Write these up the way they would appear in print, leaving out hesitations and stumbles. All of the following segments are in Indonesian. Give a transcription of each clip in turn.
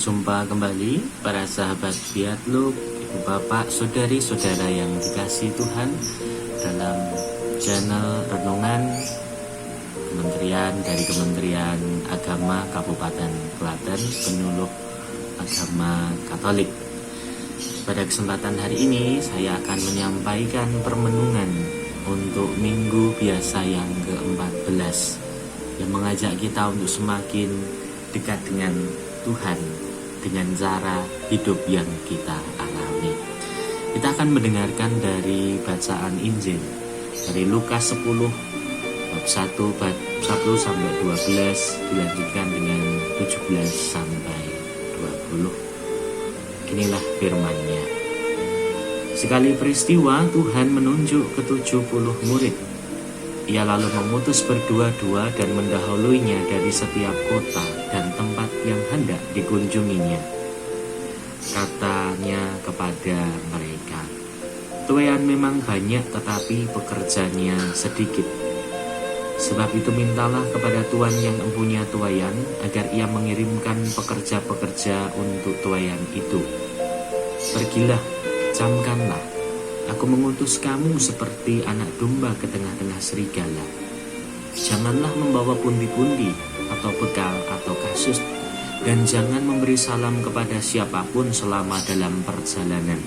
Berjumpa kembali para sahabat Fiatluk, ibu bapak, saudari-saudara yang dikasihi Tuhan, dalam channel renungan Kementerian Agama Kabupaten Klaten, penyuluh agama Katolik. Pada kesempatan hari ini saya akan menyampaikan permenungan untuk minggu biasa yang ke-14 yang mengajak kita untuk semakin dekat dengan Tuhan dengan cara hidup yang kita alami. Kita akan mendengarkan dari bacaan Injil dari Lukas 10 bab 1 sampai 12, dilanjutkan dengan 17 sampai 20. Inilah firman-Nya. Sekali peristiwa Tuhan menunjuk ke-70 murid. Ia lalu mengutus berdua-dua dan mendahuluinya dari setiap kota dan tempat yang hendak dikunjunginya. Katanya kepada mereka, "Tuaian memang banyak, tetapi pekerjanya sedikit. Sebab itu mintalah kepada Tuhan yang mempunyai tuaian, agar ia mengirimkan pekerja-pekerja untuk tuaian itu. Pergilah, camkanlah. Aku mengutus kamu seperti anak domba ke tengah-tengah serigala. Janganlah membawa pundi-pundi atau bekal atau kasus, dan jangan memberi salam kepada siapapun selama dalam perjalanan.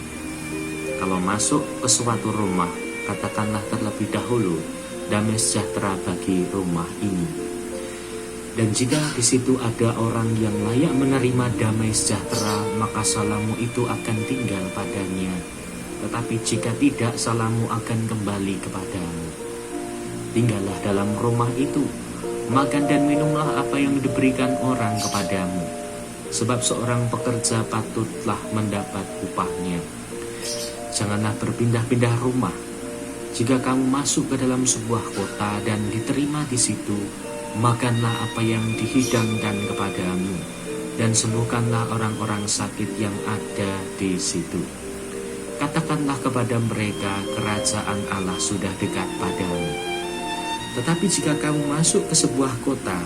Kalau masuk ke suatu rumah, katakanlah terlebih dahulu, damai sejahtera bagi rumah ini. Dan jika di situ ada orang yang layak menerima damai sejahtera, maka salammu itu akan tinggal padanya. Tetapi jika tidak, salammu akan kembali kepadamu. Tinggallah dalam rumah itu, makan dan minumlah apa yang diberikan orang kepadamu. Sebab seorang pekerja patutlah mendapat upahnya. Janganlah berpindah-pindah rumah. Jika kamu masuk ke dalam sebuah kota dan diterima di situ, makanlah apa yang dihidangkan kepadamu, dan sembuhkanlah orang-orang sakit yang ada di situ. Katakanlah kepada mereka, kerajaan Allah sudah dekat padamu. Tetapi jika kamu masuk ke sebuah kota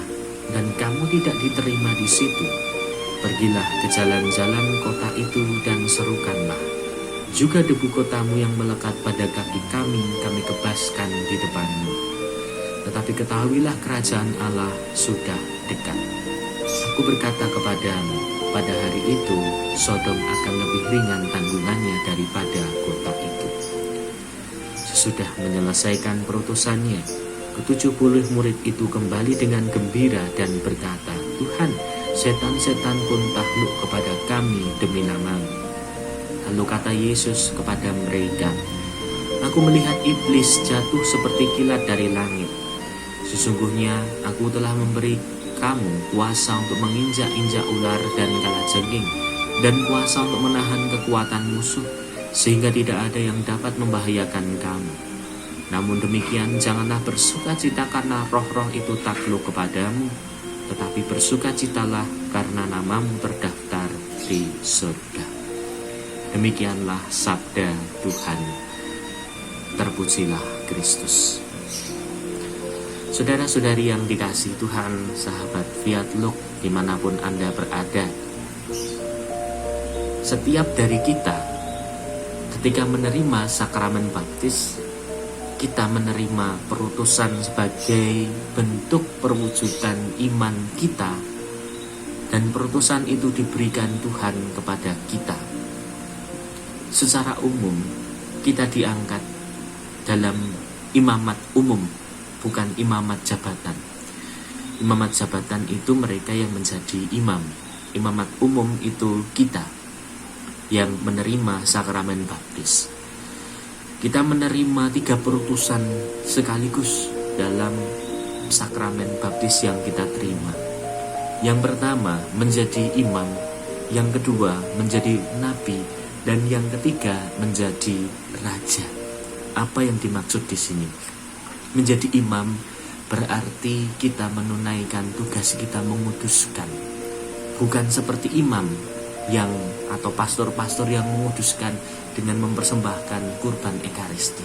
dan kamu tidak diterima di situ, pergilah ke jalan-jalan kota itu dan serukanlah, juga debu kotamu yang melekat pada kaki kami kebaskan di depanmu. Tetapi ketahuilah kerajaan Allah sudah dekat. Aku berkata kepadamu, pada hari itu Sodom akan lebih ringan tanggungannya daripada kota itu." Sesudah menyelesaikan perutusannya, ke-70 murid itu kembali dengan gembira dan berkata, "Tuhan, setan-setan pun takluk kepada kami demi nama-Mu." Lalu kata Yesus kepada mereka, "Aku melihat iblis jatuh seperti kilat dari langit. Sesungguhnya aku telah memberi kamu kuasa untuk menginjak-injak ular dan kalajengking, dan kuasa untuk menahan kekuatan musuh, sehingga tidak ada yang dapat membahayakan kamu. Namun demikian, janganlah bersukacita karena roh-roh itu takluk kepadamu, tetapi bersukacitalah karena namamu terdaftar di surga." Demikianlah sabda Tuhan. Terpujilah Kristus. Saudara-saudari yang dikasihi Tuhan, sahabat Fiatluk dimanapun Anda berada, setiap dari kita ketika menerima sakramen baptis, kita menerima perutusan sebagai bentuk perwujudan iman kita, dan perutusan itu diberikan Tuhan kepada kita. Secara umum kita diangkat dalam imamat umum, bukan imamat jabatan. Imamat jabatan itu mereka yang menjadi imam. Imamat umum itu kita yang menerima sakramen baptis. Kita menerima 3 perutusan sekaligus dalam sakramen baptis yang kita terima. Yang pertama menjadi imam, yang kedua menjadi nabi, dan yang ketiga menjadi raja. Apa yang dimaksud di sini? Menjadi imam berarti kita menunaikan tugas kita menguduskan. Bukan seperti imam yang atau pastor-pastor yang menguduskan dengan mempersembahkan kurban ekaristi.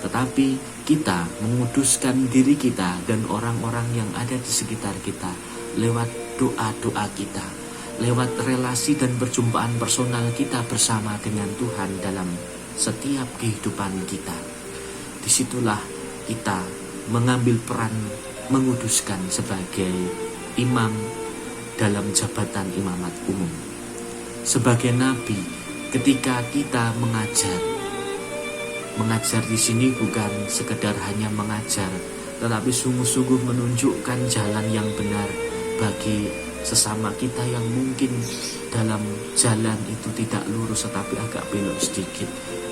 Tetapi kita menguduskan diri kita dan orang-orang yang ada di sekitar kita lewat doa-doa kita, lewat relasi dan perjumpaan personal kita bersama dengan Tuhan dalam setiap kehidupan kita. Disitulah kita mengambil peran menguduskan sebagai imam dalam jabatan imamat umum. Sebagai nabi, ketika kita mengajar di sini bukan sekedar hanya mengajar, tetapi sungguh-sungguh menunjukkan jalan yang benar bagi sesama kita yang mungkin dalam jalan itu tidak lurus tetapi agak belok sedikit,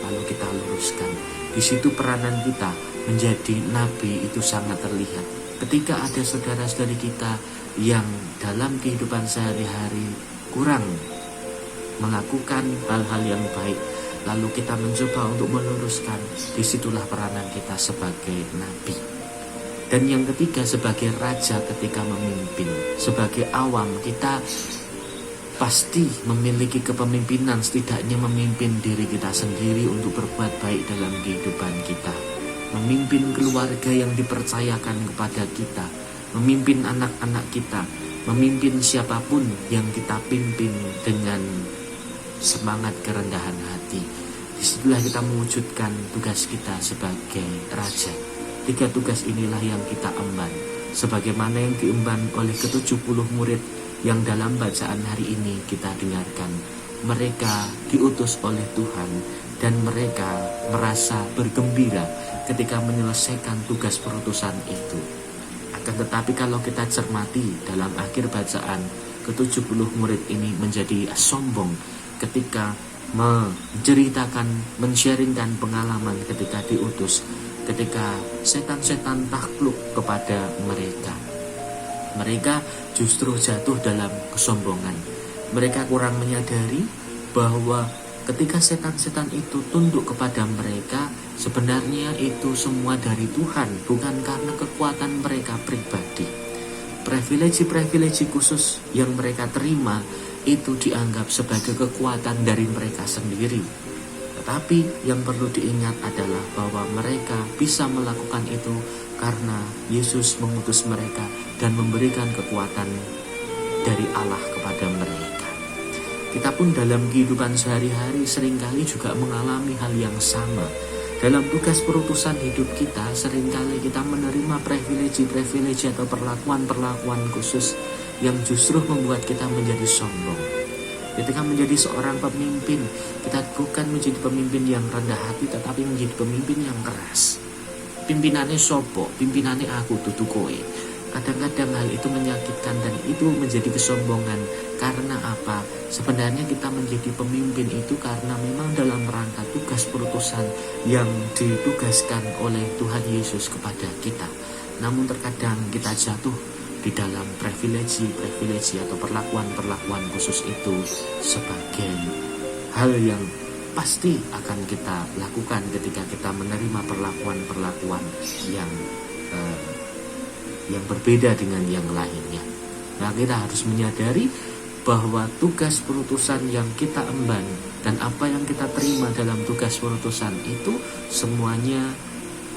lalu kita luruskan. Di situ peranan kita menjadi nabi itu sangat terlihat. Ketika ada saudara-saudari kita yang dalam kehidupan sehari-hari kurang melakukan hal-hal yang baik, lalu kita mencoba untuk meluruskan, disitulah peranan kita sebagai nabi. Dan yang ketiga, sebagai raja ketika memimpin. Sebagai awam, kita pasti memiliki kepemimpinan, setidaknya memimpin diri kita sendiri untuk berbuat baik dalam kehidupan kita. Memimpin keluarga yang dipercayakan kepada kita, memimpin anak-anak kita, memimpin siapapun yang kita pimpin dengan semangat kerendahan hati. Disitulah kita mewujudkan tugas kita sebagai raja. 3 tugas inilah yang kita emban, sebagaimana yang diemban oleh ke-70 murid yang dalam bacaan hari ini kita dengarkan. Mereka diutus oleh Tuhan dan mereka merasa bergembira ketika menyelesaikan tugas perutusan itu. Akan tetapi kalau kita cermati dalam akhir bacaan, ke-70 murid ini menjadi sombong ketika menceritakan, men-sharingkan pengalaman ketika diutus, ketika setan-setan takluk kepada mereka. Mereka justru jatuh dalam kesombongan. Mereka kurang menyadari bahwa ketika setan-setan itu tunduk kepada mereka, sebenarnya itu semua dari Tuhan, bukan karena kekuatan mereka pribadi. Privilegi-privilegi khusus yang mereka terima itu dianggap sebagai kekuatan dari mereka sendiri. Tetapi yang perlu diingat adalah bahwa mereka bisa melakukan itu karena Yesus mengutus mereka dan memberikan kekuatan dari Allah kepada mereka. Kita pun dalam kehidupan sehari-hari seringkali juga mengalami hal yang sama. Dalam tugas perutusan hidup kita, seringkali kita menerima privilegi-privilegi atau perlakuan-perlakuan khusus yang justru membuat kita menjadi sombong. Ketika menjadi seorang pemimpin, kita bukan menjadi pemimpin yang rendah hati, tetapi menjadi pemimpin yang keras. Pimpinannya sopo, pimpinannya aku, tutu kowe. Kadang-kadang hal itu menyakitkan dan itu menjadi kesombongan. Karena apa? Sebenarnya kita menjadi pemimpin itu karena memang dalam rangka tugas perutusan yang ditugaskan oleh Tuhan Yesus kepada kita. Namun terkadang kita jatuh di dalam privilegi atau perlakuan khusus itu sebagai hal yang pasti akan kita lakukan ketika kita menerima perlakuan yang berbeda dengan yang lainnya. Nah, kita harus menyadari bahwa tugas perutusan yang kita emban dan apa yang kita terima dalam tugas perutusan itu semuanya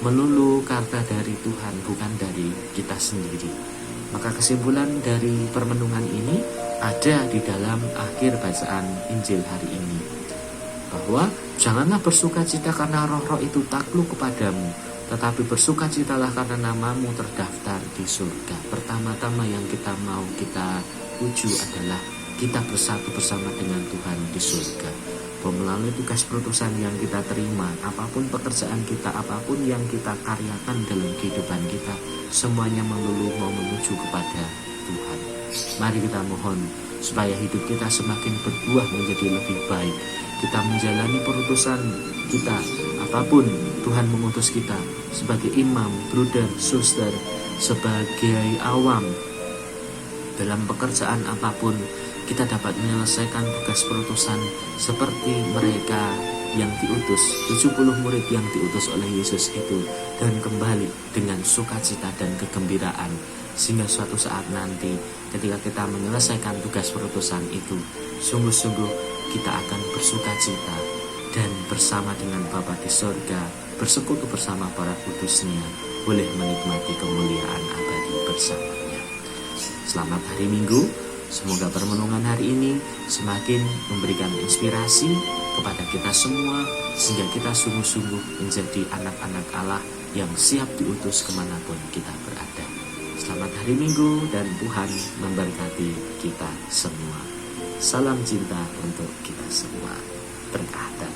melulu karena dari Tuhan, bukan dari kita sendiri. Maka kesimpulan dari permenungan ini ada di dalam akhir bacaan Injil hari ini, bahwa janganlah bersukacita karena roh-roh itu takluk kepadamu, tetapi bersukacitalah karena namamu terdaftar di surga. Pertama-tama yang kita mau kita tuju adalah kita bersatu bersama dengan Tuhan di surga. Melalui tugas perutusan yang kita terima, apapun pekerjaan kita, apapun yang kita karyakan dalam kehidupan kita, semuanya melulu mau menuju kepada Tuhan. Mari kita mohon supaya hidup kita semakin berbuah menjadi lebih baik. Kita menjalani perutusan kita, apapun Tuhan mengutus kita sebagai imam, bruder, suster, sebagai awam dalam pekerjaan apapun, kita dapat menyelesaikan tugas perutusan seperti mereka yang diutus, 70 murid yang diutus oleh Yesus itu, dan kembali dengan sukacita dan kegembiraan, sehingga suatu saat nanti ketika kita menyelesaikan tugas perutusan itu, sungguh-sungguh kita akan bersukacita dan bersama dengan Bapa di surga, bersekutu bersama para kudusnya, boleh menikmati kemuliaan abadi bersamanya. Selamat hari Minggu. Semoga permenungan hari ini semakin memberikan inspirasi kepada kita semua, sehingga kita sungguh-sungguh menjadi anak-anak Allah yang siap diutus kemanapun kita berada. Selamat hari Minggu dan Tuhan memberkati kita semua. Salam cinta untuk kita semua. Berkah dan